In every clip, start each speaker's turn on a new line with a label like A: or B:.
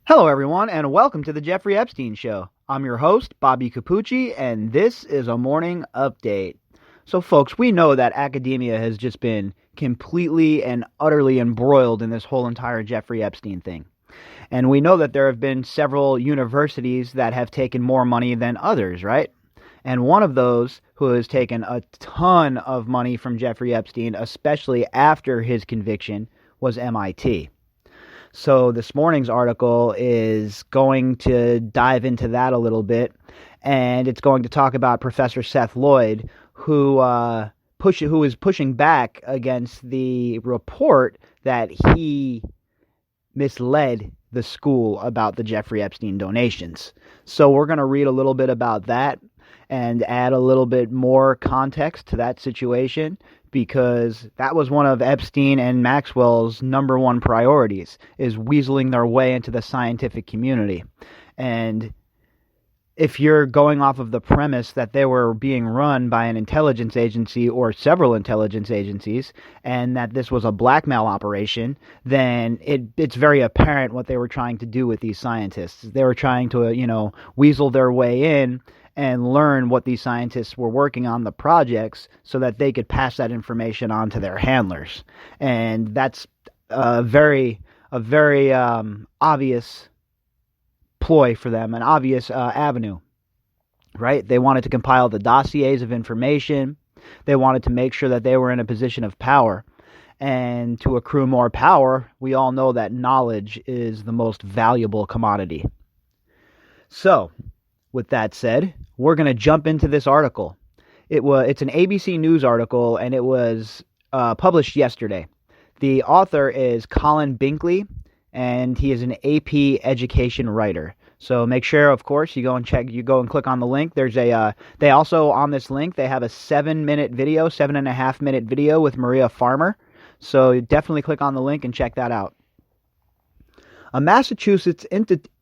A: Hello, everyone, and welcome to the Jeffrey Epstein Show. I'm your host, Bobbycapucci, and this is a morning update. So, folks, we know that academia has just been completely and utterly embroiled in this whole entire Jeffrey Epstein thing. And we know that there have been several universities that have taken more money than others, right? And one of those who has taken a ton of money from Jeffrey Epstein, especially after his conviction, was MIT. So this morning's article is going to dive into that a little bit, and it's going to talk about Professor Seth Lloyd, who is pushing back against the report that he misled the school about the Jeffrey Epstein donations. So we're going to read a little bit about that and add a little bit more context to that situation, because that was one of Epstein and Maxwell's number one priorities, is weaseling their way into the scientific community. And if you're going off of the premise that they were being run by an intelligence agency or several intelligence agencies, and that this was a blackmail operation, then it's very apparent what they were trying to do with these scientists. They were trying to, weasel their way in and learn what these scientists were working on, the projects, so that they could pass that information on to their handlers. And that's a very obvious ploy for them, an obvious avenue, right? They wanted to compile the dossiers of information. They wanted to make sure that they were in a position of power. And to accrue more power, we all know that knowledge is the most valuable commodity. So, with that said, we're going to jump into this article. It's an ABC News article, and it was published yesterday. The author is Colin Binkley, and he is an AP education writer. So make sure, of course, you go and click on the link. There's they also, on this link, they have a 7.5-minute video with Maria Farmer. So definitely click on the link and check that out. A Massachusetts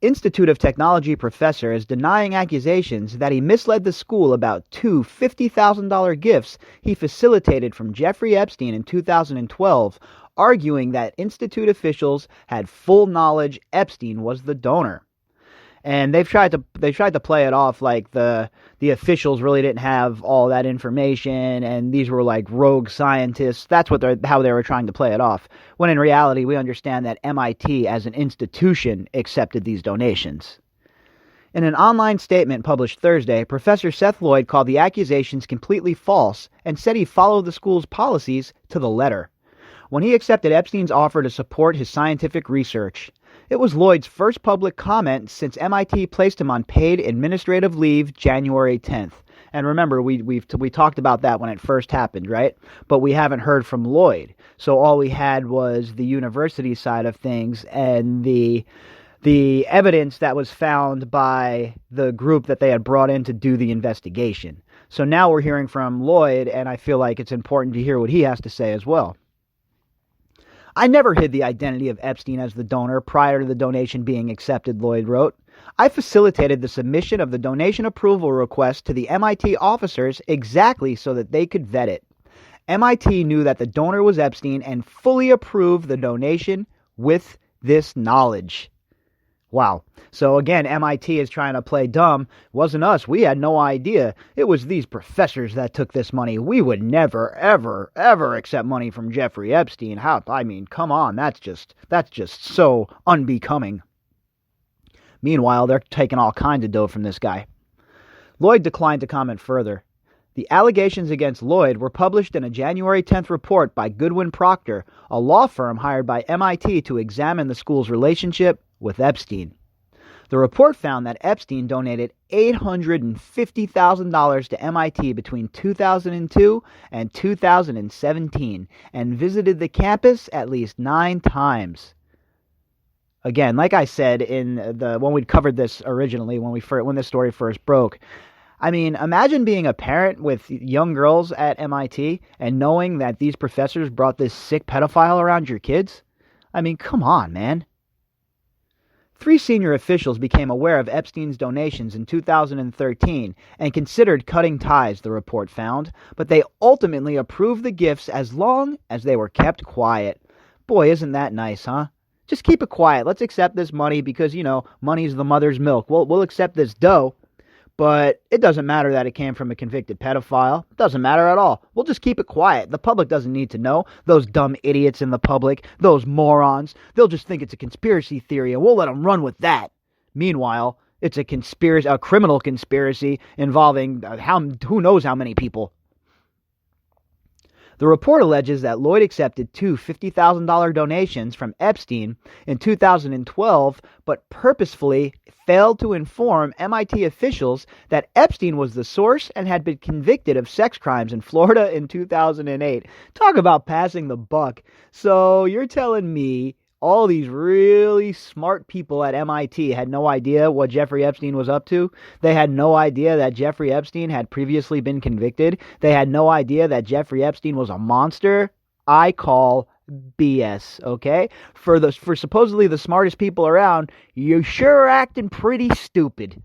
A: Institute of Technology professor is denying accusations that he misled the school about two $50,000 gifts he facilitated from Jeffrey Epstein in 2012, arguing that institute officials had full knowledge Epstein was the donor. And they've tried to play it off like the officials really didn't have all that information, and these were like rogue scientists. That's how they were trying to play it off. When in reality, we understand that MIT as an institution accepted these donations. In an online statement published Thursday, Professor Seth Lloyd called the accusations completely false and said he followed the school's policies to the letter. When he accepted Epstein's offer to support his scientific research, it was Lloyd's first public comment since MIT placed him on paid administrative leave January 10th. And remember, we talked about that when it first happened, right? But we haven't heard from Lloyd. So all we had was the university side of things and the evidence that was found by the group that they had brought in to do the investigation. So now we're hearing from Lloyd, and I feel like it's important to hear what he has to say as well. I never hid the identity of Epstein as the donor prior to the donation being accepted, Lloyd wrote. I facilitated the submission of the donation approval request to the MIT officers exactly so that they could vet it. MIT knew that the donor was Epstein and fully approved the donation with this knowledge. Wow. So again, MIT is trying to play dumb. It wasn't us. We had no idea. It was these professors that took this money. We would never, ever, ever accept money from Jeffrey Epstein. Come on. That's just so unbecoming. Meanwhile, they're taking all kinds of dough from this guy. Lloyd declined to comment further. The allegations against Lloyd were published in a January 10th report by Goodwin Procter, a law firm hired by MIT to examine the school's relationship with Epstein. The report found that Epstein donated $850,000 to MIT between 2002 and 2017 and visited the campus at least 9 times. Again, like I said when we covered this originally, when this story first broke, I mean, imagine being a parent with young girls at MIT and knowing that these professors brought this sick pedophile around your kids. I mean, come on, man. 3 senior officials became aware of Epstein's donations in 2013 and considered cutting ties, the report found, but they ultimately approved the gifts as long as they were kept quiet. Boy, isn't that nice, huh? Just keep it quiet. Let's accept this money because, money's the mother's milk. We'll accept this dough, but it doesn't matter that it came from a convicted pedophile. It doesn't matter at all. We'll just keep it quiet. The public doesn't need to know. Those dumb idiots in the public, those morons, they'll just think it's a conspiracy theory, and we'll let them run with that. Meanwhile, it's a criminal conspiracy involving who knows how many people. The report alleges that Lloyd accepted two $50,000 donations from Epstein in 2012, but purposefully failed to inform MIT officials that Epstein was the source and had been convicted of sex crimes in Florida in 2008. Talk about passing the buck. So you're telling me all these really smart people at MIT had no idea what Jeffrey Epstein was up to? They had no idea that Jeffrey Epstein had previously been convicted? They had no idea that Jeffrey Epstein was a monster? I call BS, okay? For supposedly the smartest people around, you sure are acting pretty stupid.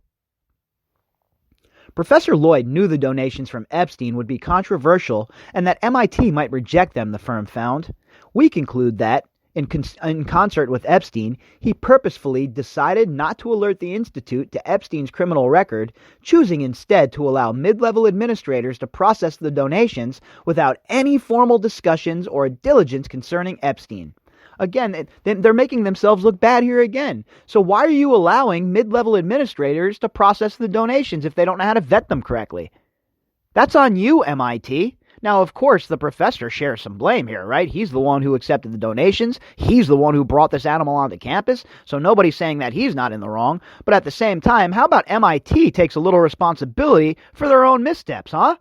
A: Professor Lloyd knew the donations from Epstein would be controversial and that MIT might reject them, the firm found. We conclude that, in concert with Epstein, he purposefully decided not to alert the Institute to Epstein's criminal record, choosing instead to allow mid-level administrators to process the donations without any formal discussions or diligence concerning Epstein. Again, they're making themselves look bad here again. So why are you allowing mid-level administrators to process the donations if they don't know how to vet them correctly? That's on you, MIT. Now, of course, the professor shares some blame here, right? He's the one who accepted the donations. He's the one who brought this animal onto campus. So nobody's saying that he's not in the wrong. But at the same time, how about MIT takes a little responsibility for their own missteps, huh?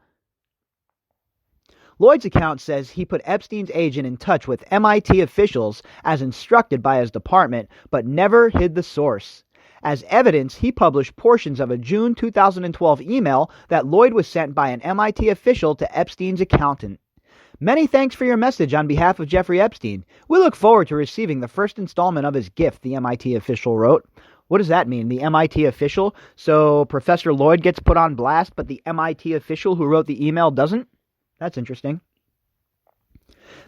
A: Lloyd's account says he put Epstein's agent in touch with MIT officials as instructed by his department, but never hid the source. As evidence, he published portions of a June 2012 email that Lloyd was sent by an MIT official to Epstein's accountant. Many thanks for your message on behalf of Jeffrey Epstein. We look forward to receiving the first installment of his gift, the MIT official wrote. What does that mean, the MIT official? So Professor Lloyd gets put on blast, but the MIT official who wrote the email doesn't? That's interesting.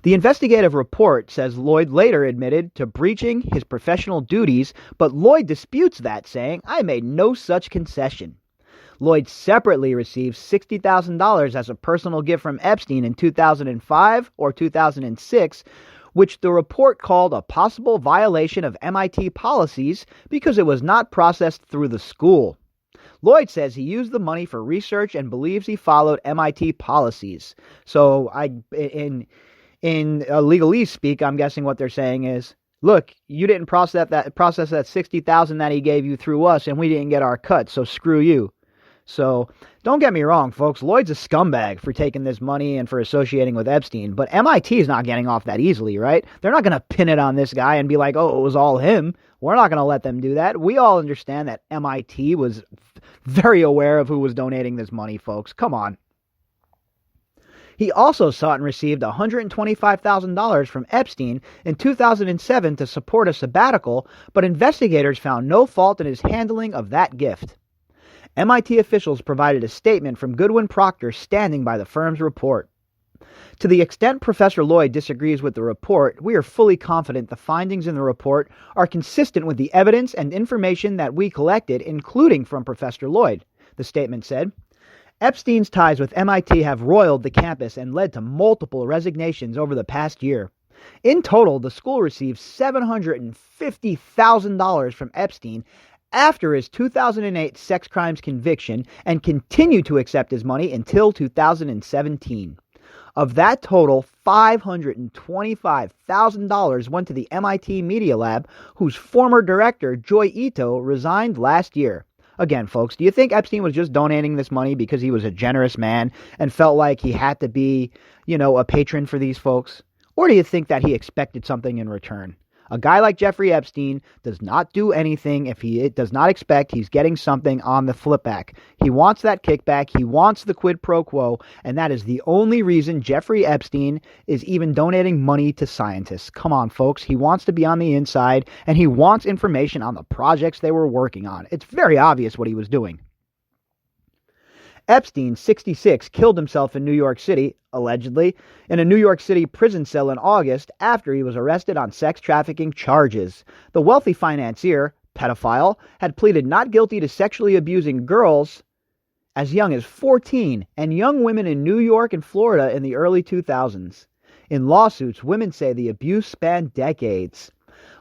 A: The investigative report says Lloyd later admitted to breaching his professional duties, but Lloyd disputes that, saying, "I made no such concession." Lloyd separately received $60,000 as a personal gift from Epstein in 2005 or 2006, which the report called a possible violation of MIT policies because it was not processed through the school. Lloyd says he used the money for research and believes he followed MIT policies. So in legalese speak, I'm guessing what they're saying is, look, you didn't process that $60,000 that he gave you through us, and we didn't get our cut, so screw you. So don't get me wrong, folks. Lloyd's a scumbag for taking this money and for associating with Epstein, but MIT is not getting off that easily, right? They're not going to pin it on this guy and be like, oh, it was all him. We're not going to let them do that. We all understand that MIT was very aware of who was donating this money, folks. Come on. He also sought and received $125,000 from Epstein in 2007 to support a sabbatical, but investigators found no fault in his handling of that gift. MIT officials provided a statement from Goodwin Procter standing by the firm's report. To the extent Professor Lloyd disagrees with the report, we are fully confident the findings in the report are consistent with the evidence and information that we collected, including from Professor Lloyd, the statement said. Epstein's ties with MIT have roiled the campus and led to multiple resignations over the past year. In total, the school received $750,000 from Epstein after his 2008 sex crimes conviction and continued to accept his money until 2017. Of that total, $525,000 went to the MIT Media Lab, whose former director, Joy Ito, resigned last year. Again, folks, do you think Epstein was just donating this money because he was a generous man and felt like he had to be, a patron for these folks? Or do you think that he expected something in return? A guy like Jeffrey Epstein does not do anything if he does not expect he's getting something on the flip back. He wants that kickback. He wants the quid pro quo. And that is the only reason Jeffrey Epstein is even donating money to scientists. Come on, folks. He wants to be on the inside, and he wants information on the projects they were working on. It's very obvious what he was doing. Epstein, 66, killed himself in New York City, allegedly, in a New York City prison cell in August after he was arrested on sex trafficking charges. The wealthy financier, pedophile, had pleaded not guilty to sexually abusing girls as young as 14 and young women in New York and Florida in the early 2000s. In lawsuits, women say the abuse spanned decades.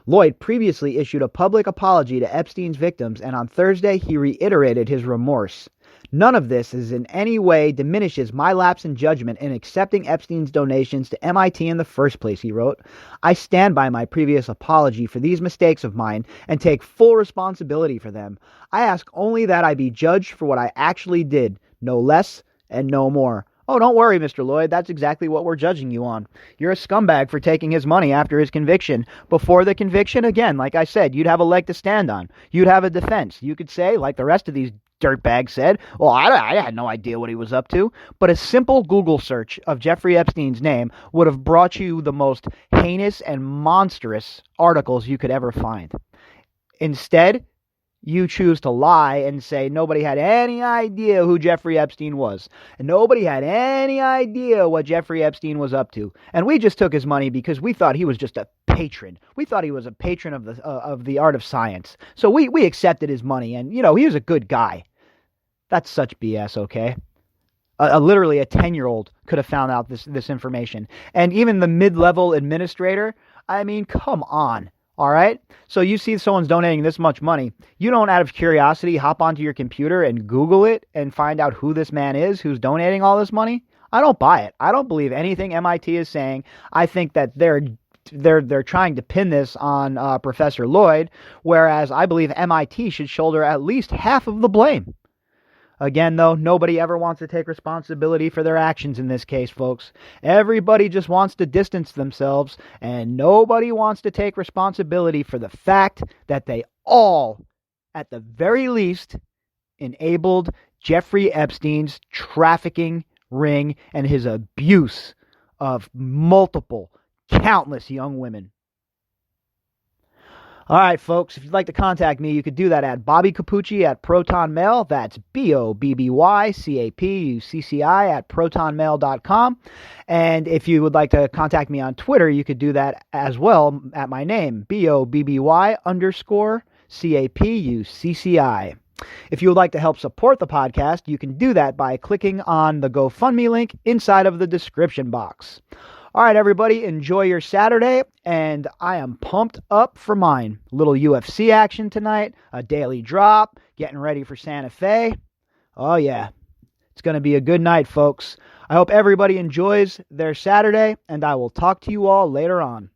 A: Lloyd previously issued a public apology to Epstein's victims, and on Thursday he reiterated his remorse. None of this is in any way diminishes my lapse in judgment in accepting Epstein's donations to MIT in the first place, he wrote. I stand by my previous apology for these mistakes of mine and take full responsibility for them. I ask only that I be judged for what I actually did, no less and no more. Oh, don't worry, Mr. Lloyd. That's exactly what we're judging you on. You're a scumbag for taking his money after his conviction. Before the conviction, again, like I said, you'd have a leg to stand on. You'd have a defense. You could say, like the rest of these dirtbags said, well, I had no idea what he was up to. But a simple Google search of Jeffrey Epstein's name would have brought you the most heinous and monstrous articles you could ever find. Instead, you choose to lie and say nobody had any idea who Jeffrey Epstein was. And nobody had any idea what Jeffrey Epstein was up to. And we just took his money because we thought he was just a patron. We thought he was a patron of the art of science. So we accepted his money, and, he was a good guy. That's such BS, okay? Literally a 10-year-old could have found out this information. And even the mid-level administrator, I mean, come on. All right? So you see someone's donating this much money. You don't, out of curiosity, hop onto your computer and Google it and find out who this man is who's donating all this money? I don't buy it. I don't believe anything MIT is saying. I think that they're trying to pin this on Professor Lloyd, whereas I believe MIT should shoulder at least half of the blame. Again, though, nobody ever wants to take responsibility for their actions in this case, folks. Everybody just wants to distance themselves, and nobody wants to take responsibility for the fact that they all, at the very least, enabled Jeffrey Epstein's trafficking ring and his abuse of countless young women. All right, folks, if you'd like to contact me, you could do that at Bobbycapucci at ProtonMail. That's BOBBYCAPUCCI at ProtonMail.com. And if you would like to contact me on Twitter, you could do that as well at my name, BOBBY_CAPUCCI. If you would like to help support the podcast, you can do that by clicking on the GoFundMe link inside of the description box. All right, everybody, enjoy your Saturday, and I am pumped up for mine. A little UFC action tonight, a daily drop, getting ready for Santa Fe. Oh, yeah. It's going to be a good night, folks. I hope everybody enjoys their Saturday, and I will talk to you all later on.